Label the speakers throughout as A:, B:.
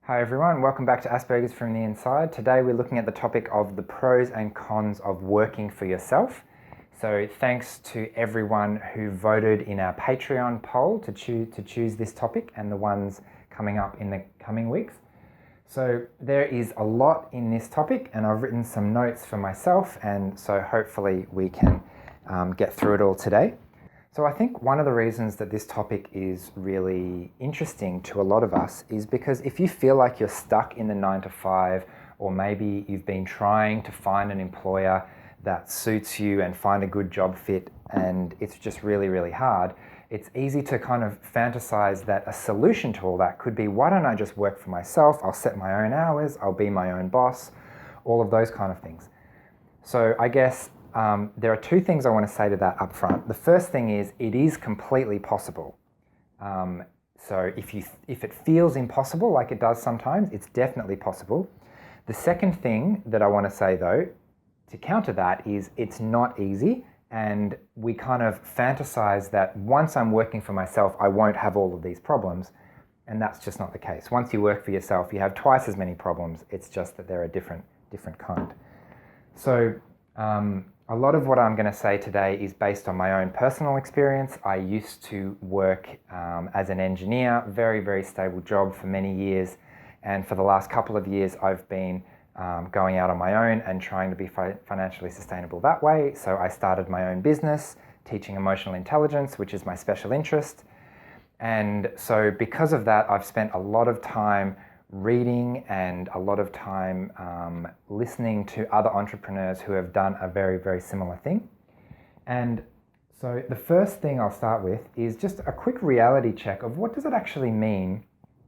A: Hi everyone, welcome back to Aspergers from the Inside. Today we're looking at the topic of the pros and cons of working for yourself. So thanks to everyone who voted in our Patreon poll to choose this topic and the ones coming up in the coming weeks. So there is a lot in this topic and I've written some notes for myself, and so hopefully we can get through it all today. So I think one of the reasons that this topic is really interesting to a lot of us is because if you feel like you're stuck in the 9 to 5, or maybe you've been trying to find an employer that suits you and find a good job fit and it's just really, really hard, it's easy to kind of fantasize that a solution to all that could be, why don't I just work for myself? I'll set my own hours, I'll be my own boss, all of those kind of things. So I guess there are two things I want to say to that up front. The first thing is it is completely possible. So if it feels impossible, like it does sometimes, it's definitely possible. The second thing that I want to say though, to counter that, is it's not easy, and we kind of fantasize that once I'm working for myself, I won't have all of these problems, and that's just not the case. Once you work for yourself, you have twice as many problems. It's just that they're a different kind. So a lot of what I'm going to say today is based on my own personal experience. I used to work as an engineer, very, very stable job for many years. And for the last couple of years, I've been going out on my own and trying to be financially sustainable that way. So I started my own business, teaching emotional intelligence, which is my special interest. And so because of that, I've spent a lot of time reading and a lot of time listening to other entrepreneurs who have done a very, very similar thing. And so the first thing I'll start with is just a quick reality check of what does it actually mean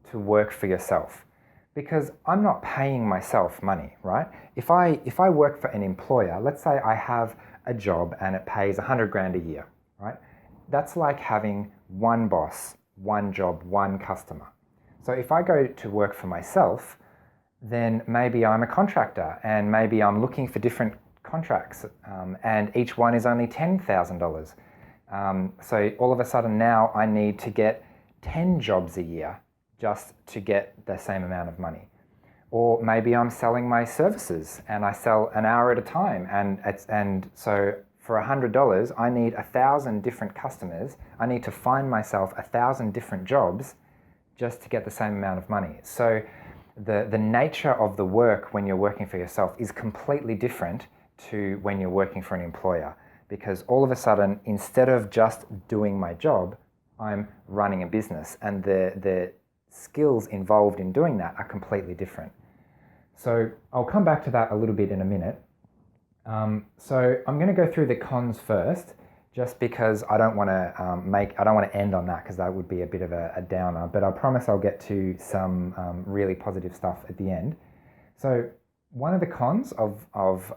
A: to work for yourself? Because I'm not paying myself money, right? If I work for an employer, let's say I have a job and it pays 100 grand a year, right? That's like having one boss, one job, one customer. So if I go to work for myself, then maybe I'm a contractor and maybe I'm looking for different contracts and each one is only $10,000. So all of a sudden now I need to get 10 jobs a year just to get the same amount of money. Or maybe I'm selling my services and I sell an hour at a time, and so for $100 I need 1,000 different customers. I need to find myself 1,000 different jobs just to get the same amount of money. So the nature of the work when you're working for yourself is completely different to when you're working for an employer, because all of a sudden, instead of just doing my job, I'm running a business, and the skills involved in doing that are completely different. So I'll come back to that a little bit in a minute. So I'm going to go through the cons first, just because I don't want to end on that, because that would be a bit of a downer, but I promise I'll get to some really positive stuff at the end. So one of the cons of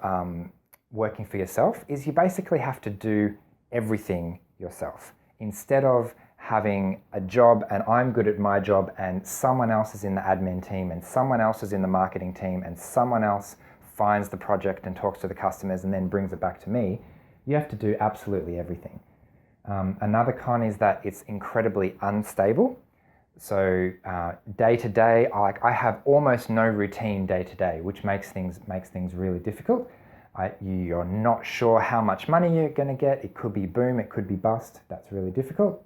A: working for yourself is you basically have to do everything yourself. Instead of having a job and I'm good at my job and someone else is in the admin team and someone else is in the marketing team and someone else finds the project and talks to the customers and then brings it back to me, you have to do absolutely everything. Another con is that it's incredibly unstable. So day to day, I have almost no routine day to day, which makes things really difficult. You're not sure how much money you're going to get. It could be boom, it could be bust. That's really difficult.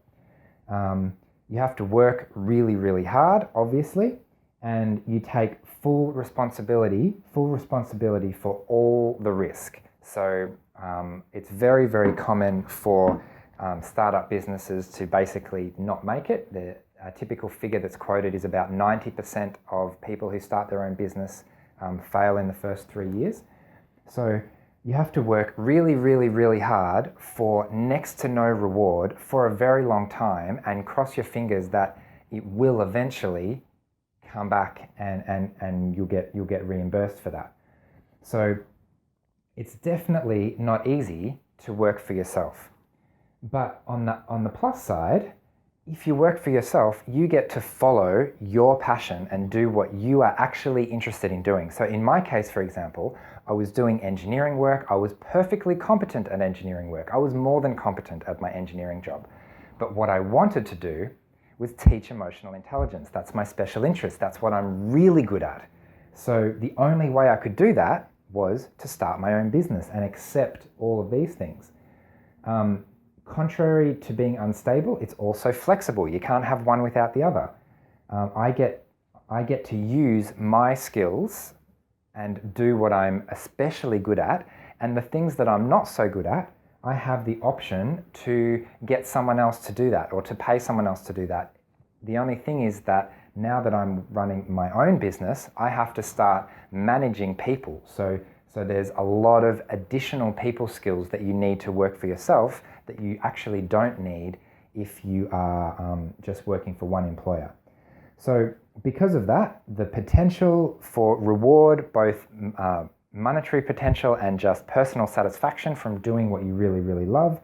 A: You have to work really, really hard, obviously, and you take full responsibility for all the risk. So it's very, very common for startup businesses to basically not make it. The typical figure that's quoted is about 90% of people who start their own business fail in the first 3 years. So you have to work really, really, really hard for next to no reward for a very long time, and cross your fingers that it will eventually come back and you'll get reimbursed for that. So it's definitely not easy to work for yourself. But on the plus side, if you work for yourself, you get to follow your passion and do what you are actually interested in doing. So in my case, for example, I was doing engineering work. I was perfectly competent at engineering work. I was more than competent at my engineering job. But what I wanted to do was teach emotional intelligence. That's my special interest. That's what I'm really good at. So the only way I could do that was to start my own business and accept all of these things. Contrary to being unstable, it's also flexible. You can't have one without the other. I get to use my skills and do what I'm especially good at, and the things that I'm not so good at, I have the option to get someone else to do that or to pay someone else to do that. The only thing is that now that I'm running my own business, I have to start managing people. So there's a lot of additional people skills that you need to work for yourself that you actually don't need if you are just working for one employer. So because of that, the potential for reward, both monetary potential and just personal satisfaction from doing what you really, really love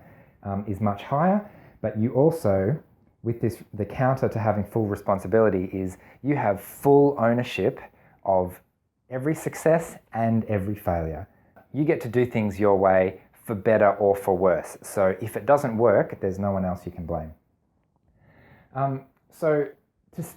A: is much higher. But you also, with this, the counter to having full responsibility is you have full ownership of every success and every failure. You get to do things your way for better or for worse. So if it doesn't work, there's no one else you can blame. So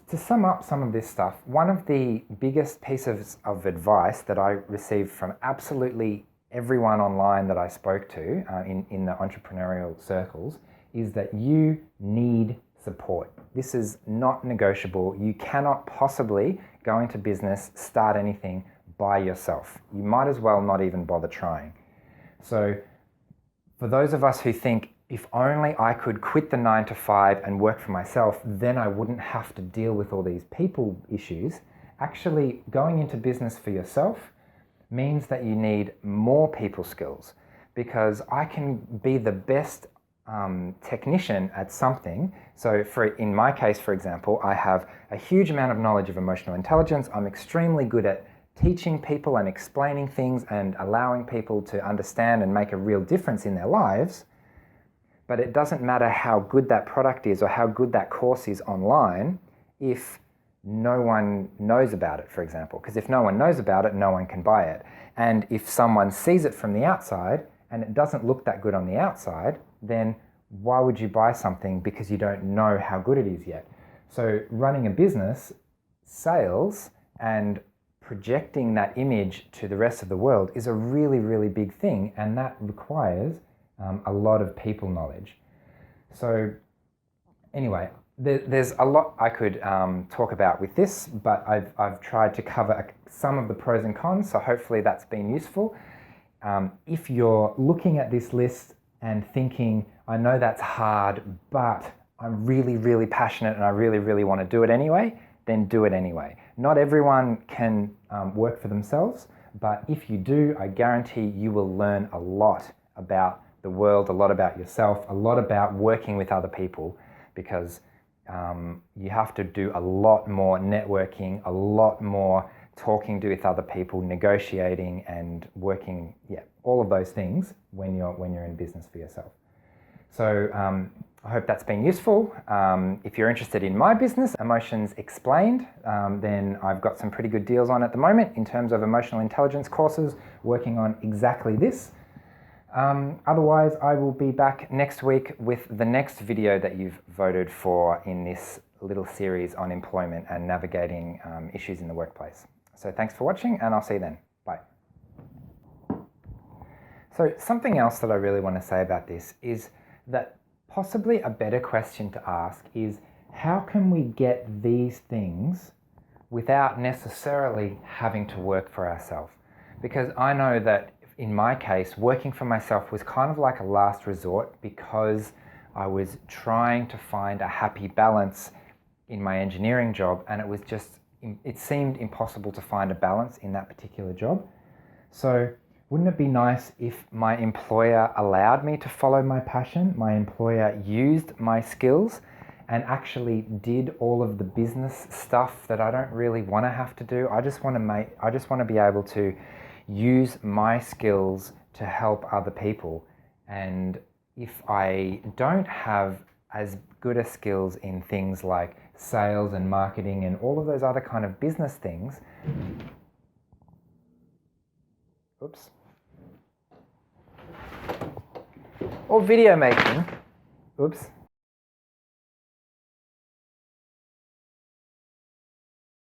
A: to sum up some of this stuff, one of the biggest pieces of advice that I received from absolutely everyone online that I spoke to in the entrepreneurial circles is that you need support. This is not negotiable. You cannot possibly go into business, start anything by yourself. You might as well not even bother trying. So for those of us who think, if only I could quit the 9 to 5 and work for myself, then I wouldn't have to deal with all these people issues. Actually, going into business for yourself means that you need more people skills, because I can be the best technician at something. So in my case, for example, I have a huge amount of knowledge of emotional intelligence. I'm extremely good at teaching people and explaining things and allowing people to understand and make a real difference in their lives. But it doesn't matter how good that product is or how good that course is online if no one knows about it, for example. Because if no one knows about it, no one can buy it. And if someone sees it from the outside and it doesn't look that good on the outside, then why would you buy something because you don't know how good it is yet? So running a business, sales, and projecting that image to the rest of the world is a really, really big thing, and that requires a lot of people knowledge. So anyway, there's a lot I could talk about with this, but I've tried to cover some of the pros and cons, so hopefully that's been useful. If you're looking at this list and thinking, I know that's hard, but I'm really, really passionate and I really, really want to do it anyway, then do it anyway. Not everyone can work for themselves, but if you do, I guarantee you will learn a lot about the world, a lot about yourself, a lot about working with other people, because you have to do a lot more networking, a lot more talking with other people, negotiating and working, all of those things when you're in business for yourself. So I hope that's been useful. If you're interested in my business, Emotions Explained, then I've got some pretty good deals on at the moment in terms of emotional intelligence courses, working on exactly this. Otherwise, I will be back next week with the next video that you've voted for in this little series on employment and navigating issues in the workplace. So thanks for watching, and I'll see you then. Bye. So something else that I really want to say about this is that possibly a better question to ask is, how can we get these things without necessarily having to work for ourselves? Because I know that in my case, working for myself was kind of like a last resort, because I was trying to find a happy balance in my engineering job, and it seemed impossible to find a balance in that particular job. So wouldn't it be nice if my employer allowed me to follow my passion, my employer used my skills and actually did all of the business stuff that I don't really want to have to do? I just want to be able to use my skills to help other people. And if I don't have as good a skills in things like sales and marketing and all of those other kind of business things, or video making,